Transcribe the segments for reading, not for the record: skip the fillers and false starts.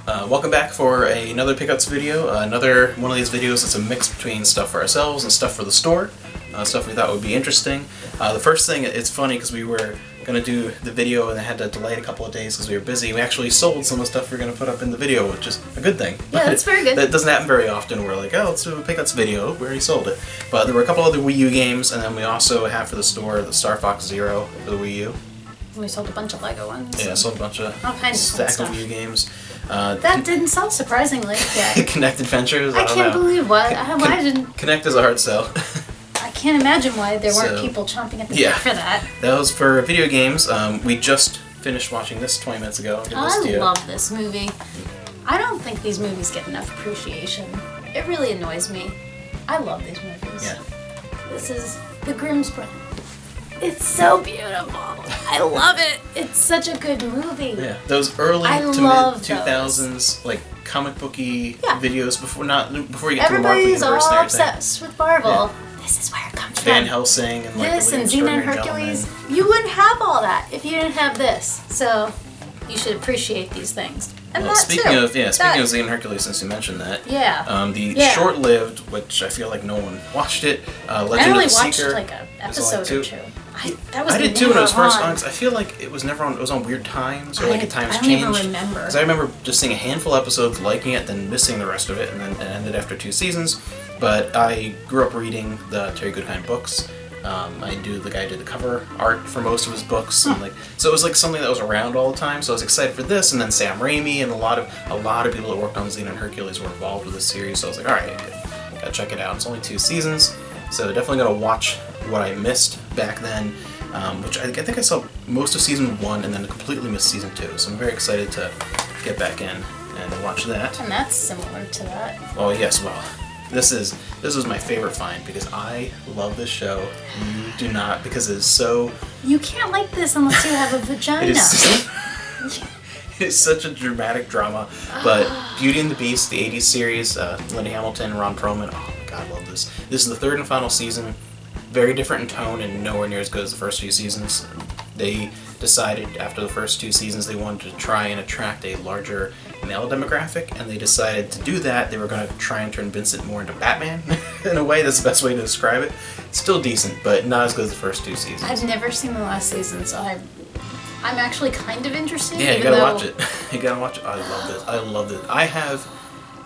Welcome back for another pickups video. Another one of these videos that's a mix between stuff for ourselves and stuff for the store. Stuff we thought would be interesting. The first thing, it's funny because we were going to do the video and I had to delay it a couple of days because we were busy. We actually sold some of the stuff we are going to put up in the video, which is a good thing. Yeah, that's very good. That doesn't happen very often. We're like, oh, let's do a pickups video. We already sold it. But there were a couple other Wii U games, and then we also have for the store the Star Fox Zero for the Wii U. And we sold a bunch of Lego ones. Yeah, sold a bunch of all kinds of stack of Wii U games. That didn't sell, surprisingly. Yeah. Kinect Adventures. I can't believe why didn't. Kinect is a hard sell. I can't imagine why there weren't people chomping at the bit for that. That was for video games. We just finished watching this 20 minutes ago. I love this movie. I don't think these movies get enough appreciation. It really annoys me. I love these movies. Yeah. This is the Grimm's Brothers. It's so beautiful. I love it. It's such a good movie. Yeah, those early to mid 2000s like comic booky videos before you get to the Marvel Universe. Everybody's all obsessed with Marvel. Yeah. This is where it comes from. Van Helsing and like this and Xena and Hercules. Gentleman. You wouldn't have all that if you didn't have this. So you should appreciate these things. And well, that speaking too. of Xena and Hercules, since you mentioned that, the short-lived, which I feel like no one watched it, Legend of the Seeker. I only watched like an episode or two. I did too when it was first on. I feel like it was never on. It was on weird times, or like at times changed. I don't even remember. Because I remember just seeing a handful of episodes, liking it, then missing the rest of it, and then it ended after 2 seasons. But I grew up reading the Terry Goodkind books. The guy did the cover art for most of his books, and so it was like something that was around all the time. So I was excited for this, and then Sam Raimi and a lot of people that worked on Xena and Hercules were involved with this series. So I was like, all right, gotta check it out. It's only 2 seasons, so definitely gotta watch what I missed back then. Which I think I saw most of season 1 and then completely missed season 2. So I'm very excited to get back in and watch that. And that's similar to that. Oh yes, well. This is my favorite find because I love this show. You do not, because it is so... You can't like this unless you have a vagina. It is such a dramatic drama. But Beauty and the Beast, the 80s series, Linda Hamilton, Ron Perlman, oh my god, I love this. This is the 3rd and final season. Very different in tone and nowhere near as good as the first few seasons. They decided after the first 2 seasons they wanted to try and attract a larger male demographic, and they decided to do that. They were going to try and turn Vincent more into Batman in a way. That's the best way to describe it. Still decent, but not as good as the first 2 seasons. I've never seen the last season, so I'm actually kind of interested. Yeah, you gotta watch it. You gotta watch it. I love this. I love this. I have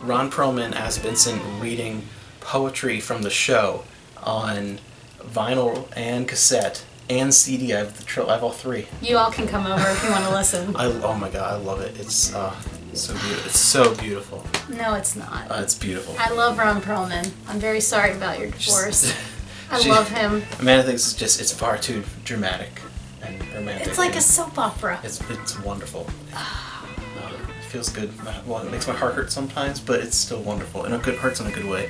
Ron Perlman as Vincent reading poetry from the show on vinyl and cassette and CD. I have all 3. You all can come over if you want to listen. Oh my god, I love it. It's so beautiful. It's so beautiful. No, it's not. It's beautiful. I love Ron Perlman. I'm very sorry about your divorce. I love him. Amanda thinks it's far too dramatic and romantic. It's like a soap opera. It's wonderful. It feels good. Well, it makes my heart hurt sometimes, but it's still wonderful. And it hurts in a good way.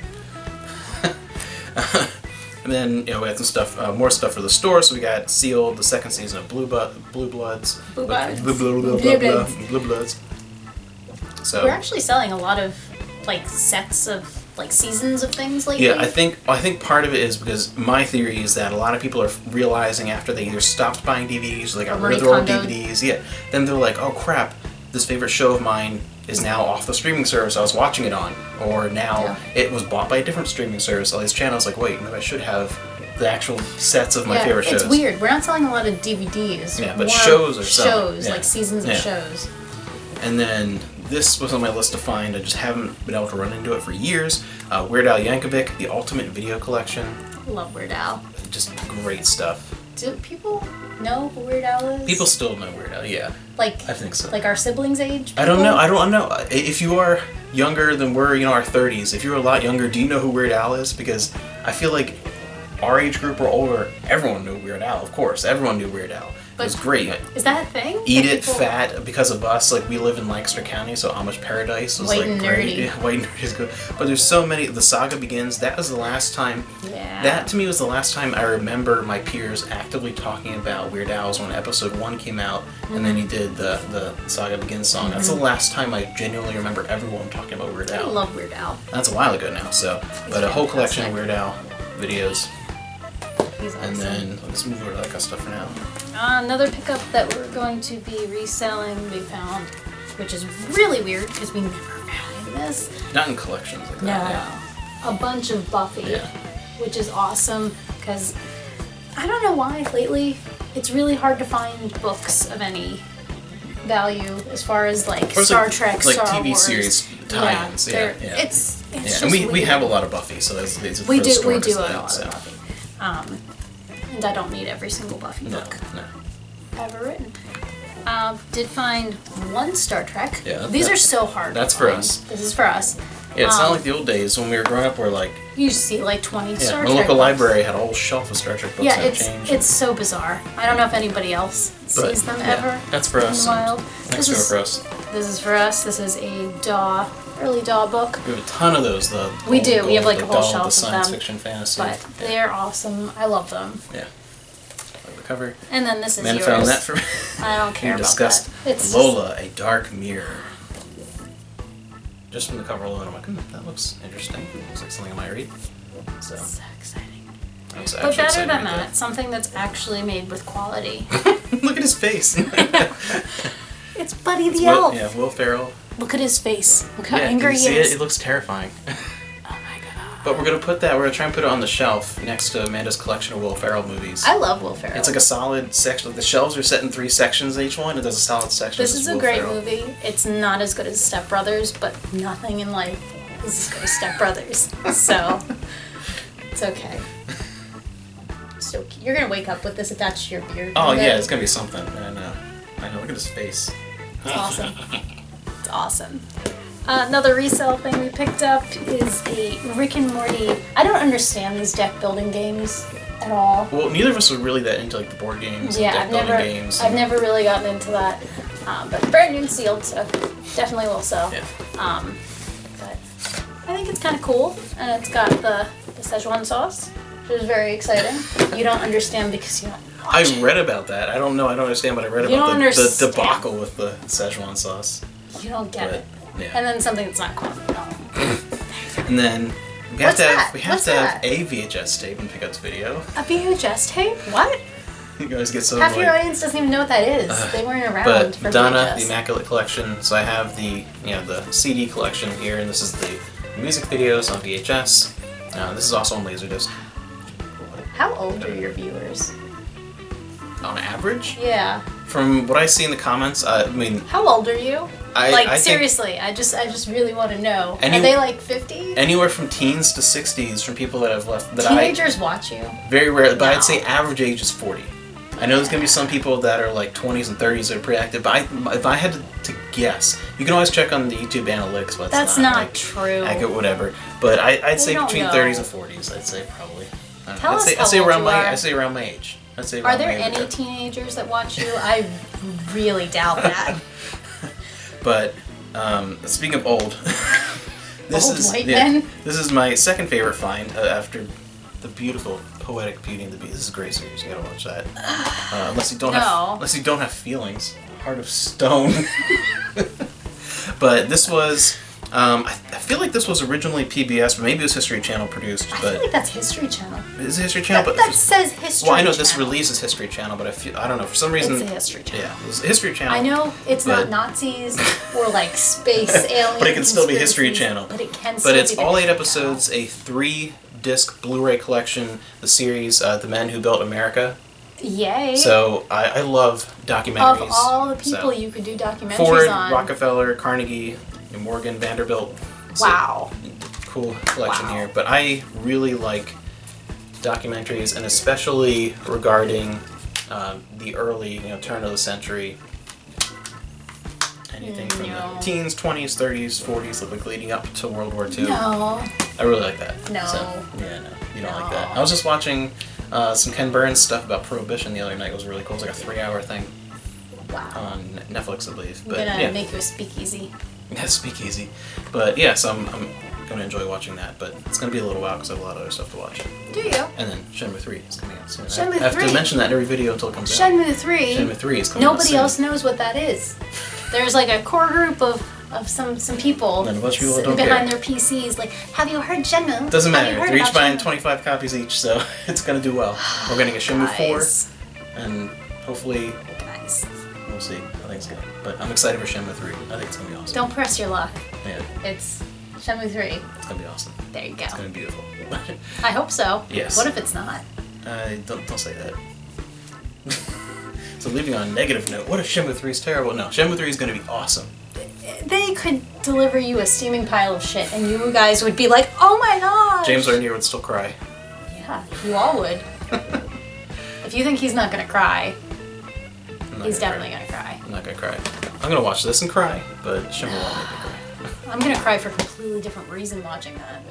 And then we had some stuff, more stuff for the store. So we got Sealed, the 2nd season of Blue Bloods. So we're actually selling a lot of sets of seasons of things lately. Yeah, I think part of it is because my theory is that a lot of people are realizing after they either stopped buying DVDs, or they got rid of their old DVDs. Yeah, then they're like, oh crap, this favorite show of mine is now off the streaming service I was watching it on, or now it was bought by a different streaming service. All these channels, like, wait, maybe I should have the actual sets of my favorite shows. It's weird. We're not selling a lot of DVDs. Yeah, but shows are selling. Like seasons of shows. And then this was on my list to find. I just haven't been able to run into it for years. Weird Al Yankovic, The Ultimate Video Collection. Love Weird Al. Just great stuff. Do people know who Weird Al is? People still know Weird Al, yeah. I think so. Like our siblings' age? People? I don't know. If you are younger than we're, our 30s, if you're a lot younger, do you know who Weird Al is? Because I feel like our age group or older, everyone knew Weird Al, of course. Everyone knew Weird Al. It was great. Is that a thing? Eat It Fat, because of us. Like, we live in Lancaster County, so Amish Paradise was white and great. nerdy. Yeah, white and nerdy is good. But there's so many. The Saga Begins. That was the last time. Yeah. That to me was the last time I remember my peers actively talking about Weird Al's when episode 1 came out, and then he did the Saga Begins song. That's the last time I genuinely remember everyone talking about Weird Al. I love Weird Al. That's a while ago now. So, but a whole collection of Weird Al videos. And then let's move over to that kind of stuff for now. Another pickup that we're going to be reselling. We found which is really weird because we never found this. Not in collections like No, that. a bunch of Buffy, Yeah. which is awesome because I don't know why lately it's really hard to find books of any value as far as like Or Star Trek, like Star TV Wars. series tie-ins. Yeah, they're- yeah. It's Yeah, just and we weird. have a lot of Buffy, so that's it's We for the do store a to lot say, of Buffy, and I don't need every single Buffy No, book no. ever written. Did find one Star Trek. Yeah, These that- are so hard. that's to for find. us. This is for us. Yeah, it's not like the old days when we were growing up. We're like, You see like 20 yeah, Star my Trek local books. library had a whole shelf of Star Trek books Yeah, that changed. it's so bizarre. I don't know if anybody else But, sees them yeah, ever. that's for in us. the wild. Next door for us. This is for us. This is a early DAW book. We have a ton of those. We do. We have, like, a whole Dahl, shelf the of science them. fiction fantasy. But they're awesome. I love them. Yeah. Like the cover. And then this is Man yours. found that for me. I don't care We about discussed that. It's Lola, a dark mirror. Just from the cover alone, I'm like, that looks interesting. Looks like something I might read. So, so exciting. I was But actually better excited than to read that, something that's actually made with quality. Look at his face. It's Buddy the Will, Elf. yeah, Will Ferrell. Look at his face. Look how Yeah, angry you he see is. it? It looks terrifying. Oh my god. But we're gonna try and put it on the shelf next to Amanda's collection of Will Ferrell movies. I love Will Ferrell. It's like a solid section. The shelves are set in 3 sections each one. It does a solid section. This is a great movie. It's not as good as Step Brothers, but nothing in life is as good as Step Brothers. So it's okay. So you're gonna wake up with this attached to your beard. Oh one day. yeah, it's gonna be something. I know. Look at his face. It's awesome. It's awesome. Another resale thing we picked up is a Rick and Morty. I don't understand these deck building games at all. Well, neither of us are really that into like the board games. Yeah, and deck building games. I've never really gotten into that. But brand new and sealed, so definitely will sell. Yeah. But I think it's kind of cool, and it's got the Szechuan sauce, which is very exciting. You don't understand because you don't watch I it. read about that. I don't know. I don't understand, but I read You about don't the understand. debacle with the Szechuan sauce. You don't get But, it. yeah. And then something that's not cool. And then we have What's to have that? we have What's to have that? a VHS tape and Pickups video. A VHS tape? What? You guys get so Half your like, audience doesn't even know what that is. They weren't around but for Donna, the VHS. Immaculate Collection. So I have the CD collection here, and this is the music videos on VHS. This is also on Laserdisc. How old are your viewers? On average, Yeah. from what I see in the comments, I mean, How old are you? I think Seriously, I just really want to know. Any- Are they like 50? anywhere from teens to 60s from people that have left. That Teenagers watch you. very rarely, but No. I'd say average age is 40. I know there's gonna be some people that are like 20s and 30s that are pretty active, but if I had to guess, you can always check on the YouTube analytics, but That's it's not like, true. accurate, whatever. But I'd say don't between know. 30s and 40s. I'd say probably. I don't know. Tell us how I'd say old around you my. are. I'd say around my age. I'd say. Are around there my age. any teenagers that watch you? I really doubt that. But speaking of old, Old white men? This is my second favorite find after the beautiful Poetic Beauty and the Beast. This is a great series. You gotta watch that. Unless you don't No. have feelings, Heart of Stone. But this was. I feel like this was originally PBS, but maybe it was History Channel produced. I But feel like that's History Channel. it's History Channel. That, but that says History well, I know Channel. this release is History Channel, but I don't know, for some reason. It's a History Channel. Yeah, it was History Channel. I know it's not But- Nazis or like space aliens. But it can still be History conspiracies, Channel. But it can still But it's be the all 8 History episodes, a 3-disc Blu-ray collection, the series The Men Who Built America. Channel. Yay. So I love documentaries. of all the people So, you could do documentaries Ford, on. Rockefeller, Carnegie, Morgan, Vanderbilt. It's a Wow. cool collection Wow. here. But I really like documentaries, and especially regarding the early, turn of the century. Anything from No. the teens, 20s, 30s, 40s, like leading up to World War II. No. I really like that. No. So, yeah, no, you don't like that. No. I was just watching some Ken Burns stuff about Prohibition the other night. It was really cool. It was like a 3-hour thing Wow. on Netflix, I believe. I'm But gonna yeah, make you a speakeasy. yeah, Speakeasy. But yeah, so I'm gonna enjoy watching that. But it's gonna be a little while because I have a lot of other stuff to watch. Do you? And then Shenmue 3 is coming out soon. Shenmue I have 3? to mention that in every video until it comes out. Shenmue 3. Shenmue 3 is coming out Nobody soon. else knows what that is. There's like a core group of some people And a bunch of people sitting don't behind care. their PCs like, have you heard Shenmue? Doesn't Have you matter. heard They're each about buying Shenmue?" 25 copies each, so it's gonna do well. We're getting a Shenmue 4, Guys. and hopefully Guys. We'll see. I think it's good. But I'm excited for Shenmue 3. I think it's going to be awesome. Don't press your luck. Yeah. It's Shenmue 3. It's going to be awesome. There you go. It's going to be beautiful. I hope so. Yes. What if it's not? Don't say that. So leaving on a negative note, what if Shenmue 3 is terrible? No, Shenmue 3 is going to be awesome. They could deliver you a steaming pile of shit and you guys would be like, oh my gosh! James Rainier would still cry. Yeah, you all would. If you think he's not gonna cry, he's definitely gonna cry. I'm not gonna cry. I'm gonna watch this and cry, but Shenmue won't make me cry. I'm gonna cry for a completely different reason watching that.